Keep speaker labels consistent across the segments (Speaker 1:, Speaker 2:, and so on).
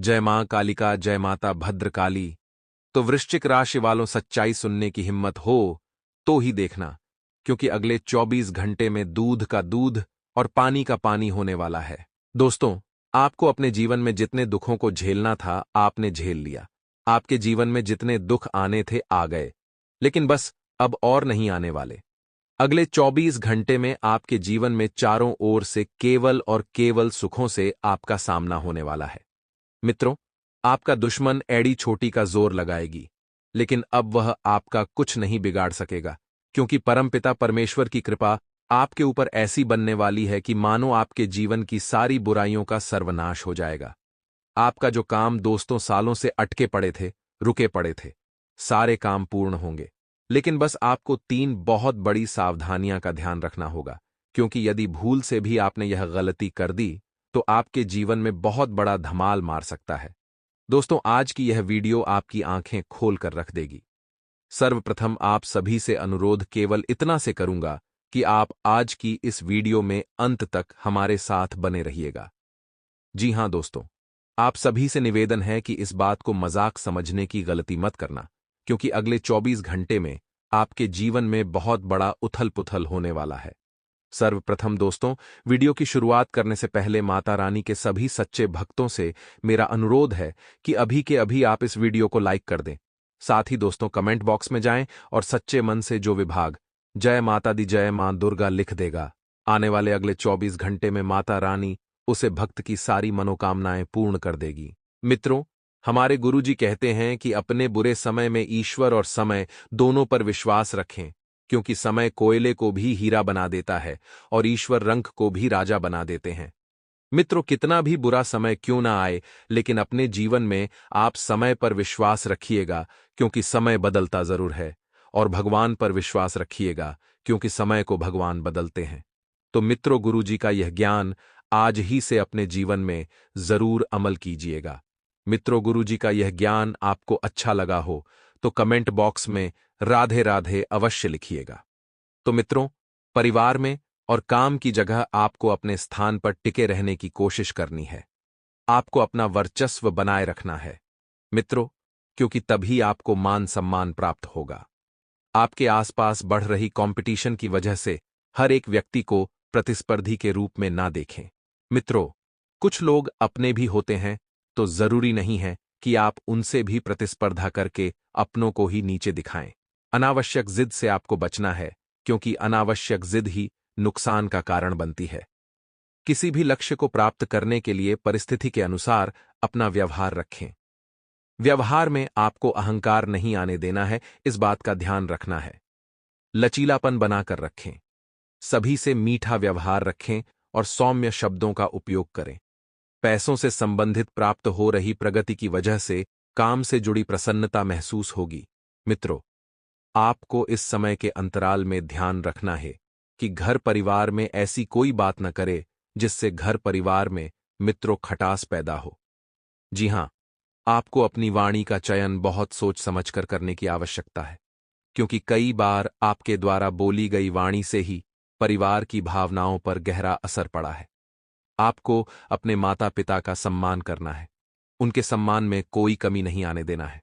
Speaker 1: जय मां कालिका, जय माता भद्रकाली। तो वृश्चिक राशि वालों, सच्चाई सुनने की हिम्मत हो तो ही देखना, क्योंकि अगले 24 घंटे में दूध का दूध और पानी का पानी होने वाला है। दोस्तों, आपको अपने जीवन में जितने दुखों को झेलना था, आपने झेल लिया। आपके जीवन में जितने दुख आने थे, आ गए, लेकिन बस अब और नहीं आने वाले। अगले 24 घंटे में आपके जीवन में चारों ओर से केवल और केवल सुखों से आपका सामना होने वाला है। मित्रों, आपका दुश्मन एड़ी छोटी का जोर लगाएगी, लेकिन अब वह आपका कुछ नहीं बिगाड़ सकेगा, क्योंकि परमपिता परमेश्वर की कृपा आपके ऊपर ऐसी बनने वाली है कि मानो आपके जीवन की सारी बुराइयों का सर्वनाश हो जाएगा। आपका जो काम दोस्तों सालों से अटके पड़े थे, रुके पड़े थे, सारे काम पूर्ण होंगे। लेकिन बस आपको 3 बहुत बड़ी सावधानियां का ध्यान रखना होगा, क्योंकि यदि भूल से भी आपने यह गलती कर दी तो आपके जीवन में बहुत बड़ा धमाल मार सकता है। दोस्तों, आज की यह वीडियो आपकी आंखें खोल कर रख देगी। सर्वप्रथम आप सभी से अनुरोध केवल इतना से करूंगा कि आप आज की इस वीडियो में अंत तक हमारे साथ बने रहिएगा। जी हां दोस्तों, आप सभी से निवेदन है कि इस बात को मजाक समझने की गलती मत करना, क्योंकि अगले 24 घंटे में आपके जीवन में बहुत बड़ा उथल-पुथल होने वाला है। सर्वप्रथम दोस्तों, वीडियो की शुरुआत करने से पहले माता रानी के सभी सच्चे भक्तों से मेरा अनुरोध है कि अभी के अभी आप इस वीडियो को लाइक कर दें। साथ ही दोस्तों, कमेंट बॉक्स में जाएं और सच्चे मन से जो विभाग जय माता दी, जय मां दुर्गा लिख देगा, आने वाले अगले 24 घंटे में माता रानी उसे भक्त की सारी मनोकामनाएं पूर्ण कर देगी। मित्रों, हमारे गुरुजी कहते हैं कि अपने बुरे समय में ईश्वर और समय दोनों पर विश्वास रखें, क्योंकि समय कोयले को भी हीरा बना देता है और ईश्वर रंक को भी राजा बना देते हैं। मित्रों, कितना भी बुरा समय क्यों ना आए, लेकिन अपने जीवन में आप समय पर विश्वास रखिएगा, क्योंकि समय बदलता जरूर है, और भगवान पर विश्वास रखिएगा, क्योंकि समय को भगवान बदलते हैं। तो मित्रों, गुरुजी का यह ज्ञान आज ही से अपने जीवन में जरूर अमल कीजिएगा। मित्रों, गुरुजी का यह ज्ञान आपको अच्छा लगा हो तो कमेंट बॉक्स में राधे राधे अवश्य लिखिएगा। तो मित्रों, परिवार में और काम की जगह आपको अपने स्थान पर टिके रहने की कोशिश करनी है। आपको अपना वर्चस्व बनाए रखना है मित्रों, क्योंकि तभी आपको मान सम्मान प्राप्त होगा। आपके आसपास बढ़ रही कंपटीशन की वजह से हर एक व्यक्ति को प्रतिस्पर्धी के रूप में ना देखें। मित्रों, कुछ लोग अपने भी होते हैं, तो जरूरी नहीं है कि आप उनसे भी प्रतिस्पर्धा करके अपनों को ही नीचे दिखाएं। अनावश्यक जिद से आपको बचना है, क्योंकि अनावश्यक जिद ही नुकसान का कारण बनती है। किसी भी लक्ष्य को प्राप्त करने के लिए परिस्थिति के अनुसार अपना व्यवहार रखें। व्यवहार में आपको अहंकार नहीं आने देना है, इस बात का ध्यान रखना है। लचीलापन बनाकर रखें, सभी से मीठा व्यवहार रखें और सौम्य शब्दों का उपयोग करें। पैसों से संबंधित प्राप्त हो रही प्रगति की वजह से काम से जुड़ी प्रसन्नता महसूस होगी। मित्रों, आपको इस समय के अंतराल में ध्यान रखना है कि घर परिवार में ऐसी कोई बात न करे जिससे घर परिवार में मित्रों खटास पैदा हो। जी हां, आपको अपनी वाणी का चयन बहुत सोच समझकर करने की आवश्यकता है, क्योंकि कई बार आपके द्वारा बोली गई वाणी से ही परिवार की भावनाओं पर गहरा असर पड़ा है। आपको अपने माता पिता का सम्मान करना है, उनके सम्मान में कोई कमी नहीं आने देना है।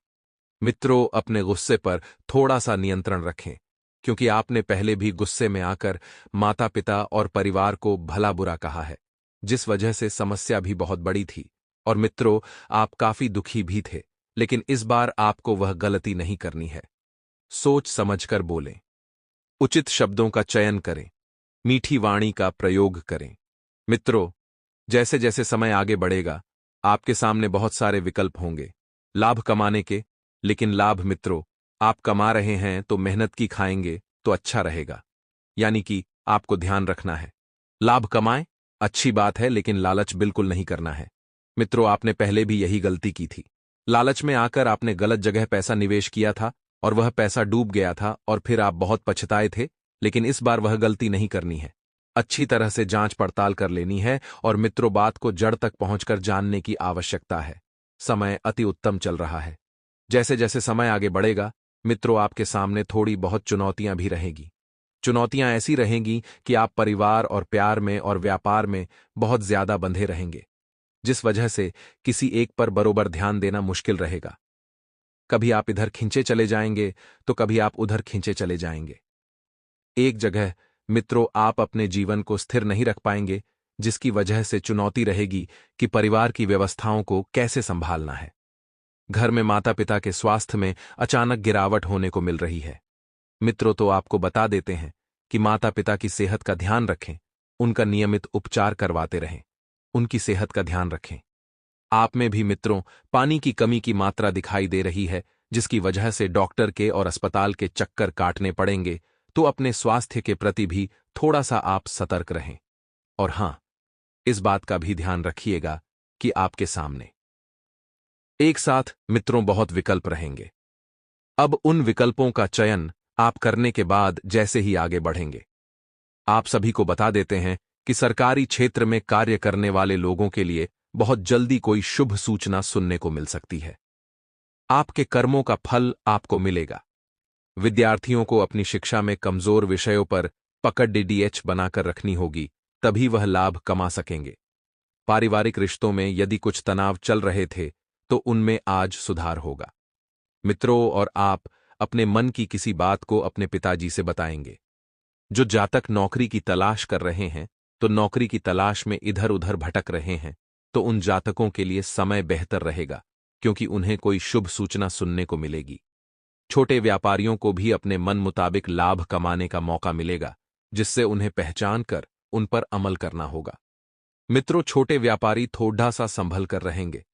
Speaker 1: मित्रों, अपने गुस्से पर थोड़ा सा नियंत्रण रखें, क्योंकि आपने पहले भी गुस्से में आकर माता पिता और परिवार को भला बुरा कहा है, जिस वजह से समस्या भी बहुत बड़ी थी। और मित्रों, आप काफी दुखी भी थे, लेकिन इस बार आपको वह गलती नहीं करनी है। सोच समझकर बोलें, उचित शब्दों का चयन करें, मीठी वाणी का प्रयोग करें। मित्रों, जैसे जैसे समय आगे बढ़ेगा, आपके सामने बहुत सारे विकल्प होंगे लाभ कमाने के, लेकिन लाभ मित्रों, आप कमा रहे हैं तो मेहनत की खाएंगे तो अच्छा रहेगा। यानी कि आपको ध्यान रखना है, लाभ कमाएं, अच्छी बात है, लेकिन लालच बिल्कुल नहीं करना है। मित्रों, आपने पहले भी यही गलती की थी। लालच में आकर आपने गलत जगह पैसा निवेश किया था और वह पैसा डूब गया था और फिर आप बहुत पछताए थे, लेकिन इस बार वह गलती नहीं करनी है। अच्छी तरह से जांच पड़ताल कर लेनी है और मित्रों, बात को जड़ तक पहुंचकर जानने की आवश्यकता है। समय अति उत्तम चल रहा है। जैसे जैसे समय आगे बढ़ेगा, मित्रों, आपके सामने थोड़ी बहुत चुनौतियां भी रहेगी। चुनौतियां ऐसी रहेंगी कि आप परिवार और प्यार में और व्यापार में बहुत ज्यादा बंधे रहेंगे। जिस वजह से किसी एक पर बरोबर ध्यान देना मुश्किल रहेगा। कभी आप इधर खींचे चले जाएंगे तो कभी आप उधर खींचे चले जाएंगे। एक जगह मित्रों आप अपने जीवन को स्थिर नहीं रख पाएंगे, जिसकी वजह से चुनौती रहेगी कि परिवार की व्यवस्थाओं को कैसे संभालना है। घर में माता पिता के स्वास्थ्य में अचानक गिरावट होने को मिल रही है। मित्रों तो आपको बता देते हैं कि माता पिता की सेहत का ध्यान रखें, उनका नियमित उपचार करवाते रहें, उनकी सेहत का ध्यान रखें। आप में भी मित्रों पानी की कमी की मात्रा दिखाई दे रही है, जिसकी वजह से डॉक्टर के और अस्पताल के चक्कर काटने पड़ेंगे, तो अपने स्वास्थ्य के प्रति भी थोड़ा सा आप सतर्क रहें। और हां, इस बात का भी ध्यान रखिएगा कि आपके सामने एक साथ मित्रों बहुत विकल्प रहेंगे। अब उन विकल्पों का चयन आप करने के बाद जैसे ही आगे बढ़ेंगे। आप सभी को बता देते हैं कि सरकारी क्षेत्र में कार्य करने वाले लोगों के लिए बहुत जल्दी कोई शुभ सूचना सुनने को मिल सकती है। आपके कर्मों का फल आपको मिलेगा। विद्यार्थियों को अपनी शिक्षा में कमजोर विषयों पर पकड़ डीडीएच बनाकर रखनी होगी, तभी वह लाभ कमा सकेंगे। पारिवारिक रिश्तों में यदि कुछ तनाव चल रहे थे तो उनमें आज सुधार होगा। मित्रों और आप अपने मन की किसी बात को अपने पिताजी से बताएंगे। जो जातक नौकरी की तलाश कर रहे हैं तो नौकरी की तलाश में इधर उधर भटक रहे हैं, तो उन जातकों के लिए समय बेहतर रहेगा, क्योंकि उन्हें कोई शुभ सूचना सुनने को मिलेगी। छोटे व्यापारियों को भी अपने मन मुताबिक लाभ कमाने का मौका मिलेगा, जिससे उन्हें पहचान कर उन पर अमल करना होगा। मित्रों छोटे व्यापारी थोड़ा सा संभल कर रहेंगे,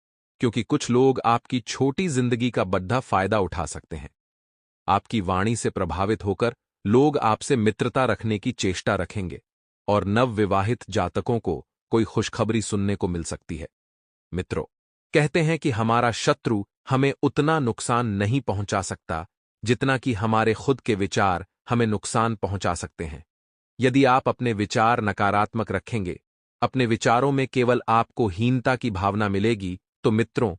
Speaker 1: क्योंकि कुछ लोग आपकी छोटी जिंदगी का बड़ा फायदा उठा सकते हैं। आपकी वाणी से प्रभावित होकर लोग आपसे मित्रता रखने की चेष्टा रखेंगे और नवविवाहित जातकों को कोई खुशखबरी सुनने को मिल सकती है। मित्रों कहते हैं कि हमारा शत्रु हमें उतना नुकसान नहीं पहुंचा सकता जितना कि हमारे खुद के विचार हमें नुकसान पहुंचा सकते हैं। यदि आप अपने विचार नकारात्मक रखेंगे, अपने विचारों में केवल आपको हीनता की भावना मिलेगी, तो मित्रों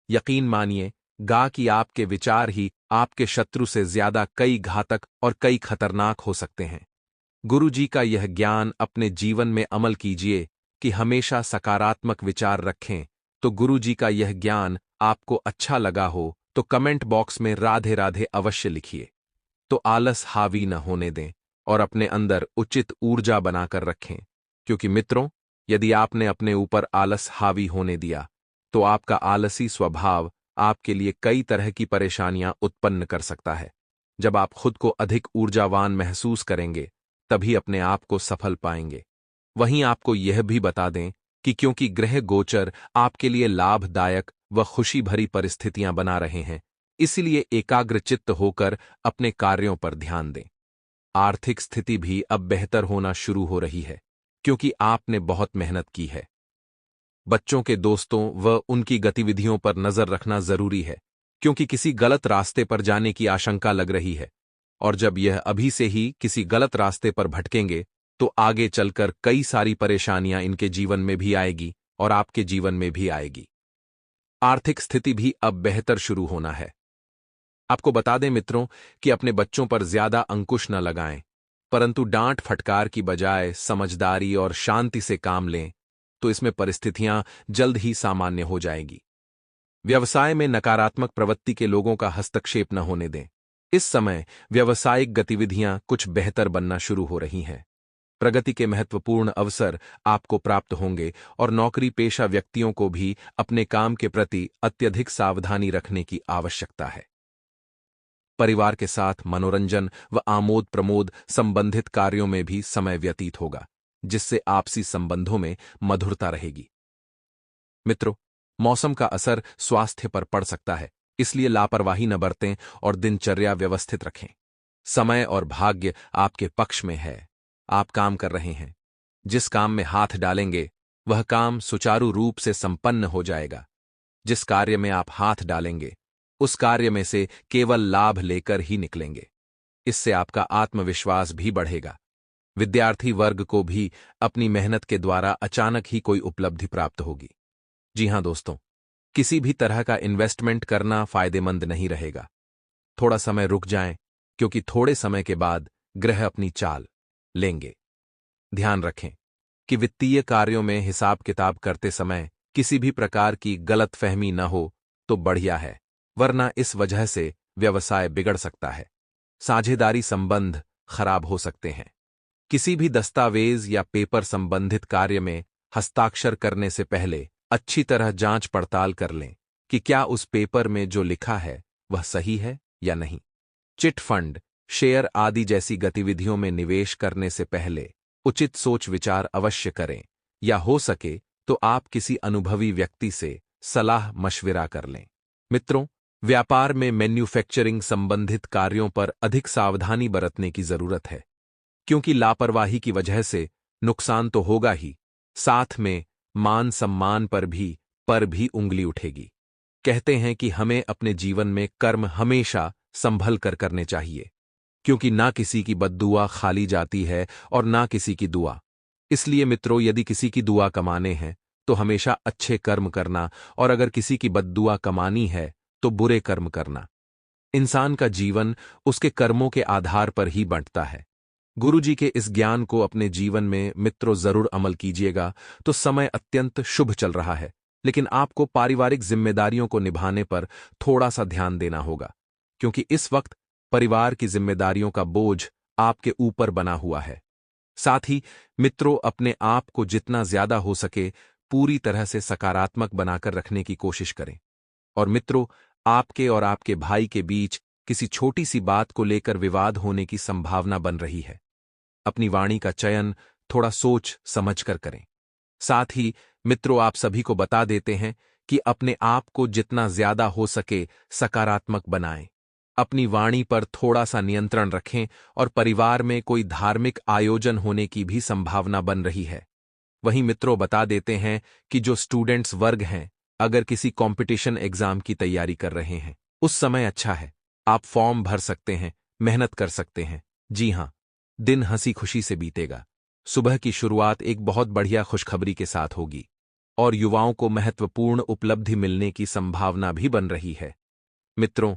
Speaker 1: यकीन मानिए गा कि आपके विचार ही आपके शत्रु से ज्यादा कई घातक और कई खतरनाक हो सकते हैं। गुरु जी का यह ज्ञान अपने जीवन में अमल कीजिए कि हमेशा सकारात्मक विचार रखें। तो गुरु जी का यह ज्ञान आपको अच्छा लगा हो तो कमेंट बॉक्स में राधे राधे अवश्य लिखिए। तो आलस हावी न होने दें और अपने अंदर उचित ऊर्जा बनाकर रखें, क्योंकि मित्रों यदि आपने अपने ऊपर आलस हावी होने दिया तो आपका आलसी स्वभाव आपके लिए कई तरह की परेशानियां उत्पन्न कर सकता है। जब आप खुद को अधिक ऊर्जावान महसूस करेंगे तभी अपने आप को सफल पाएंगे। वहीं आपको यह भी बता दें कि क्योंकि ग्रह गोचर आपके लिए लाभदायक व खुशी भरी परिस्थितियां बना रहे हैं, इसलिए एकाग्रचित्त होकर अपने कार्यों पर ध्यान दें। आर्थिक स्थिति भी अब बेहतर होना शुरू हो रही है, क्योंकि आपने बहुत मेहनत की है। बच्चों के दोस्तों व उनकी गतिविधियों पर नजर रखना जरूरी है, क्योंकि किसी गलत रास्ते पर जाने की आशंका लग रही है, और जब यह अभी से ही किसी गलत रास्ते पर भटकेंगे तो आगे चलकर कई सारी परेशानियां इनके जीवन में भी आएगी और आपके जीवन में भी आएगी। आर्थिक स्थिति भी अब बेहतर शुरू होना है। आपको बता दें मित्रों कि अपने बच्चों पर ज्यादा अंकुश न लगाएं, परंतु डांट फटकार की बजाय समझदारी और शांति से काम लें, तो इसमें परिस्थितियां जल्द ही सामान्य हो जाएगी। व्यवसाय में नकारात्मक प्रवृत्ति के लोगों का हस्तक्षेप न होने दें। इस समय व्यावसायिक गतिविधियां कुछ बेहतर बनना शुरू हो रही हैं। प्रगति के महत्वपूर्ण अवसर आपको प्राप्त होंगे और नौकरी पेशा व्यक्तियों को भी अपने काम के प्रति अत्यधिक सावधानी रखने की आवश्यकता है। परिवार के साथ मनोरंजन व आमोद प्रमोद संबंधित कार्यों में भी समय व्यतीत होगा, जिससे आपसी संबंधों में मधुरता रहेगी। मित्रों मौसम का असर स्वास्थ्य पर पड़ सकता है, इसलिए लापरवाही न बरतें और दिनचर्या व्यवस्थित रखें। समय और भाग्य आपके पक्ष में है। आप काम कर रहे हैं, जिस काम में हाथ डालेंगे वह काम सुचारू रूप से संपन्न हो जाएगा। जिस कार्य में आप हाथ डालेंगे उस कार्य में से केवल लाभ लेकर ही निकलेंगे। इससे आपका आत्मविश्वास भी बढ़ेगा। विद्यार्थी वर्ग को भी अपनी मेहनत के द्वारा अचानक ही कोई उपलब्धि प्राप्त होगी। जी हां दोस्तों, किसी भी तरह का इन्वेस्टमेंट करना फायदेमंद नहीं रहेगा। थोड़ा समय रुक जाएं, क्योंकि थोड़े समय के बाद ग्रह अपनी चाल लेंगे। ध्यान रखें कि वित्तीय कार्यों में हिसाब किताब करते समय किसी भी प्रकार की गलतफहमी न हो तो बढ़िया है, वरना इस वजह से व्यवसाय बिगड़ सकता है। साझेदारी संबंध खराब हो सकते हैं। किसी भी दस्तावेज या पेपर संबंधित कार्य में हस्ताक्षर करने से पहले अच्छी तरह जांच पड़ताल कर लें कि क्या उस पेपर में जो लिखा है वह सही है या नहीं। चिट फंड, शेयर आदि जैसी गतिविधियों में निवेश करने से पहले उचित सोच विचार अवश्य करें, या हो सके तो आप किसी अनुभवी व्यक्ति से सलाह मशविरा कर लें। मित्रों, व्यापार में मैन्युफैक्चरिंग संबंधित कार्यों पर अधिक सावधानी बरतने की जरूरत है, क्योंकि लापरवाही की वजह से नुकसान तो होगा ही, साथ में मान सम्मान पर भी उंगली उठेगी। कहते हैं कि हमें अपने जीवन में कर्म हमेशा संभल कर करने चाहिए, क्योंकि ना किसी की बद्दुआ खाली जाती है और ना किसी की दुआ। इसलिए मित्रों, यदि किसी की दुआ कमाने हैं तो हमेशा अच्छे कर्म करना, और अगर किसी की बद्दुआ कमानी है तो बुरे कर्म करना। इंसान का जीवन उसके कर्मों के आधार पर ही बंटता है। गुरुजी के इस ज्ञान को अपने जीवन में मित्रों जरूर अमल कीजिएगा। तो समय अत्यंत शुभ चल रहा है, लेकिन आपको पारिवारिक जिम्मेदारियों को निभाने पर थोड़ा सा ध्यान देना होगा, क्योंकि इस वक्त परिवार की जिम्मेदारियों का बोझ आपके ऊपर बना हुआ है। साथ ही मित्रों, अपने आप को जितना ज्यादा हो सके पूरी तरह से सकारात्मक बनाकर रखने की कोशिश करें। और मित्रों, आपके और आपके भाई के बीच किसी छोटी सी बात को लेकर विवाद होने की संभावना बन रही है। अपनी वाणी का चयन थोड़ा सोच समझकर करें। साथ ही मित्रों, आप सभी को बता देते हैं कि अपने आप को जितना ज्यादा हो सके सकारात्मक बनाएं। अपनी वाणी पर थोड़ा सा नियंत्रण रखें, और परिवार में कोई धार्मिक आयोजन होने की भी संभावना बन रही है। वहीं मित्रों, बता देते हैं कि जो स्टूडेंट्स वर्ग हैं, अगर किसी कंपटीशन एग्जाम की तैयारी कर रहे हैं, उस समय अच्छा है, आप फॉर्म भर सकते हैं, मेहनत कर सकते हैं। जी हां, दिन हंसी खुशी से बीतेगा। सुबह की शुरुआत एक बहुत बढ़िया खुशखबरी के साथ होगी, और युवाओं को महत्वपूर्ण उपलब्धि मिलने की संभावना भी बन रही है। मित्रों,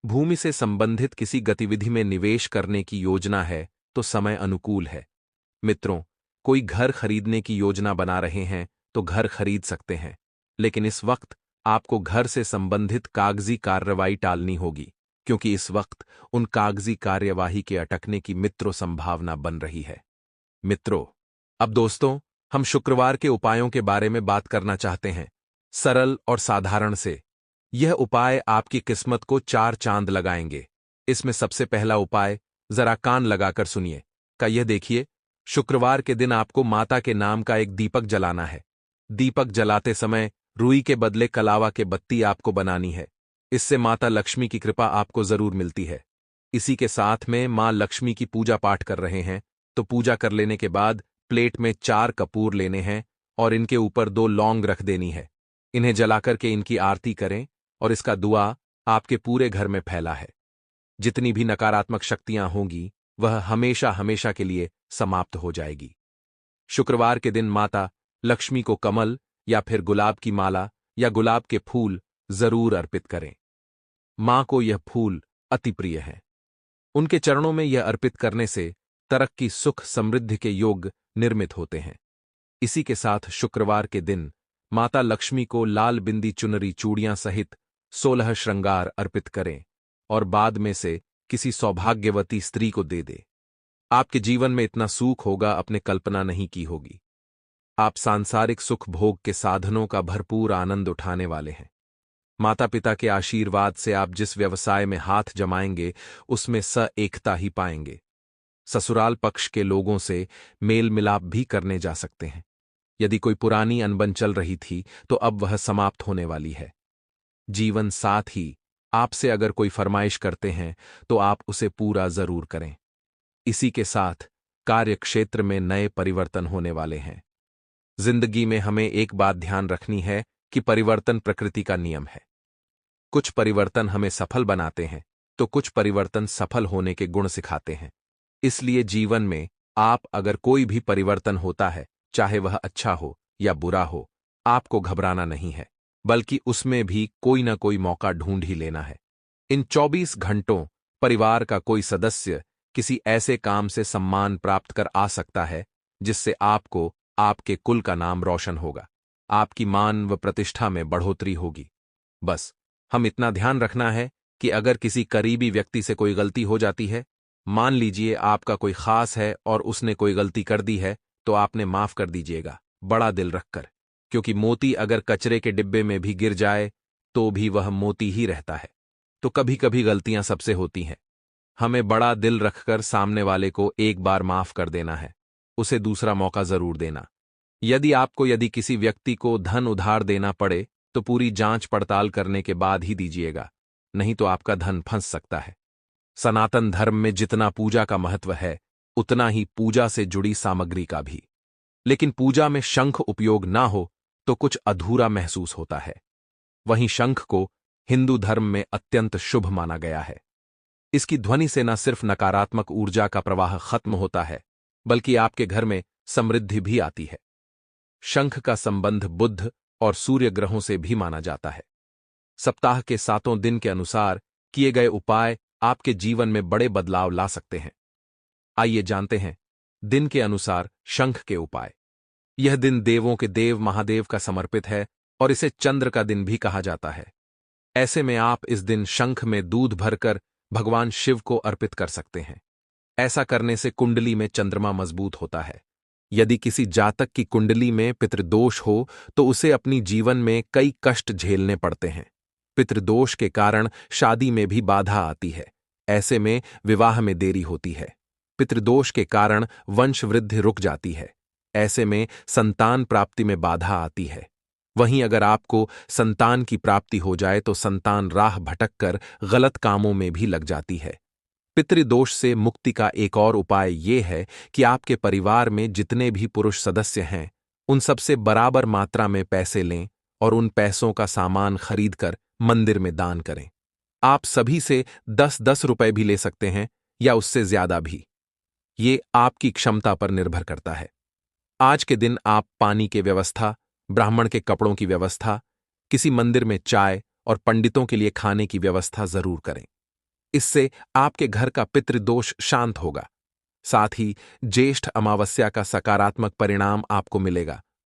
Speaker 1: भूमि से संबंधित किसी गतिविधि में निवेश करने की योजना है तो समय अनुकूल है। मित्रों, कोई घर खरीदने की योजना बना रहे हैं तो घर खरीद सकते हैं, लेकिन इस वक्त आपको घर से संबंधित कागजी कार्रवाई टालनी होगी, क्योंकि इस वक्त उन कागजी कार्यवाही के अटकने की मित्रों संभावना बन रही है। मित्रों, अब दोस्तों, हम शुक्रवार के उपायों के बारे में बात करना चाहते हैं, सरल और साधारण से। यह उपाय आपकी किस्मत को 4 चांद लगाएंगे। इसमें सबसे पहला उपाय, जरा कान लगाकर सुनिए। का यह देखिए, शुक्रवार के दिन आपको माता के नाम का एक दीपक जलाना है। दीपक जलाते समय रुई के बदले कलावा के बत्ती आपको बनानी है। इससे माता लक्ष्मी की कृपा आपको जरूर मिलती है। इसी के साथ में मां लक्ष्मी की पूजा पाठ कर रहे हैं तो पूजा कर लेने के बाद प्लेट में 4 कपूर लेने हैं और इनके ऊपर 2 लौंग रख देनी है। इन्हें जलाकर के इनकी आरती करें, और इसका दुआ आपके पूरे घर में फैला है। जितनी भी नकारात्मक शक्तियां होंगी वह हमेशा हमेशा के लिए समाप्त हो जाएगी। शुक्रवार के दिन माता लक्ष्मी को कमल या फिर गुलाब की माला या गुलाब के फूल जरूर अर्पित करें। मां को यह फूल अति प्रिय हैं। उनके चरणों में यह अर्पित करने से तरक्की, सुख, समृद्धि के योग निर्मित होते हैं। इसी के साथ शुक्रवार के दिन माता लक्ष्मी को लाल बिंदी चुनरी चूड़ियां सहित 16 श्रृंगार अर्पित करें, और बाद में से किसी सौभाग्यवती स्त्री को दे दे। आपके जीवन में इतना सुख होगा आपने कल्पना नहीं की होगी। आप सांसारिक सुख भोग के साधनों का भरपूर आनंद उठाने वाले हैं। माता पिता के आशीर्वाद से आप जिस व्यवसाय में हाथ जमाएंगे उसमें एकता ही पाएंगे। ससुराल पक्ष के लोगों से मेल मिलाप भी करने जा सकते हैं। यदि कोई पुरानी अनबन चल रही थी तो अब वह समाप्त होने वाली है। जीवन साथ ही आपसे अगर कोई फरमाइश करते हैं तो आप उसे पूरा जरूर करें। इसी के साथ कार्य क्षेत्र में नए परिवर्तन होने वाले हैं। जिंदगी में हमें एक बात ध्यान रखनी है कि परिवर्तन प्रकृति का नियम है। कुछ परिवर्तन हमें सफल बनाते हैं तो कुछ परिवर्तन सफल होने के गुण सिखाते हैं। इसलिए जीवन में आप अगर कोई भी परिवर्तन होता है, चाहे वह अच्छा हो या बुरा हो, आपको घबराना नहीं है, बल्कि उसमें भी कोई ना कोई मौका ढूंढ ही लेना है। इन 24 घंटों परिवार का कोई सदस्य किसी ऐसे काम से सम्मान प्राप्त कर आ सकता है जिससे आपको आपके कुल का नाम रोशन होगा। आपकी मान व प्रतिष्ठा में बढ़ोतरी होगी। बस हम इतना ध्यान रखना है कि अगर किसी करीबी व्यक्ति से कोई गलती हो जाती है, मान लीजिए आपका कोई खास है और उसने कोई गलती कर दी है, तो आपने माफ कर दीजिएगा बड़ा दिल रखकर, क्योंकि मोती अगर कचरे के डिब्बे में भी गिर जाए तो भी वह मोती ही रहता है। तो कभी कभी गलतियां सबसे होती हैं। हमें बड़ा दिल रखकर सामने वाले को एक बार माफ कर देना है, उसे दूसरा मौका जरूर देना। यदि किसी व्यक्ति को धन उधार देना पड़े तो पूरी जांच पड़ताल करने के बाद ही दीजिएगा, नहीं तो आपका धन फंस सकता है। सनातन धर्म में जितना पूजा का महत्व है, उतना ही पूजा से जुड़ी सामग्री का भी। लेकिन पूजा में शंख उपयोग ना हो तो कुछ अधूरा महसूस होता है। वहीं शंख को हिंदू धर्म में अत्यंत शुभ माना गया है। इसकी ध्वनि से न सिर्फ नकारात्मक ऊर्जा का प्रवाह खत्म होता है, बल्कि आपके घर में समृद्धि भी आती है। शंख का संबंध बुध और सूर्य ग्रहों से भी माना जाता है। सप्ताह के 7 दिन के अनुसार किए गए उपाय आपके जीवन में बड़े बदलाव ला सकते हैं। आइए जानते हैं दिन के अनुसार शंख के उपाय। यह दिन देवों के देव महादेव का समर्पित है और इसे चंद्र का दिन भी कहा जाता है। ऐसे में आप इस दिन शंख में दूध भरकर भगवान शिव को अर्पित कर सकते हैं। ऐसा करने से कुंडली में चंद्रमा मजबूत होता है। यदि किसी जातक की कुंडली में पितृदोष हो तो उसे अपनी जीवन में कई कष्ट झेलने पड़ते हैं। पितृदोष के कारण शादी में भी बाधा आती है। ऐसे में विवाह में देरी होती है। पितृदोष के कारण वंश वृद्धि रुक जाती है। ऐसे में संतान प्राप्ति में बाधा आती है। वहीं अगर आपको संतान की प्राप्ति हो जाए तो संतान राह भटककर गलत कामों में भी लग जाती है। पितृदोष से मुक्ति का एक और उपाय ये है कि आपके परिवार में जितने भी पुरुष सदस्य हैं, उन सबसे बराबर मात्रा में पैसे लें और उन पैसों का सामान खरीदकर मंदिर में दान करें। आप सभी से 10-10 रुपए भी ले सकते हैं या उससे ज्यादा भी। ये आपकी क्षमता पर निर्भर करता है। आज के दिन आप पानी की व्यवस्था, ब्राह्मण के कपड़ों की व्यवस्था, किसी मंदिर में चाय और पंडितों के लिए खाने की व्यवस्था जरूर करें। इससे आपके घर का पितृदोष शांत होगा। साथ ही ज्येष्ठ अमावस्या का सकारात्मक परिणाम आपको मिलेगा,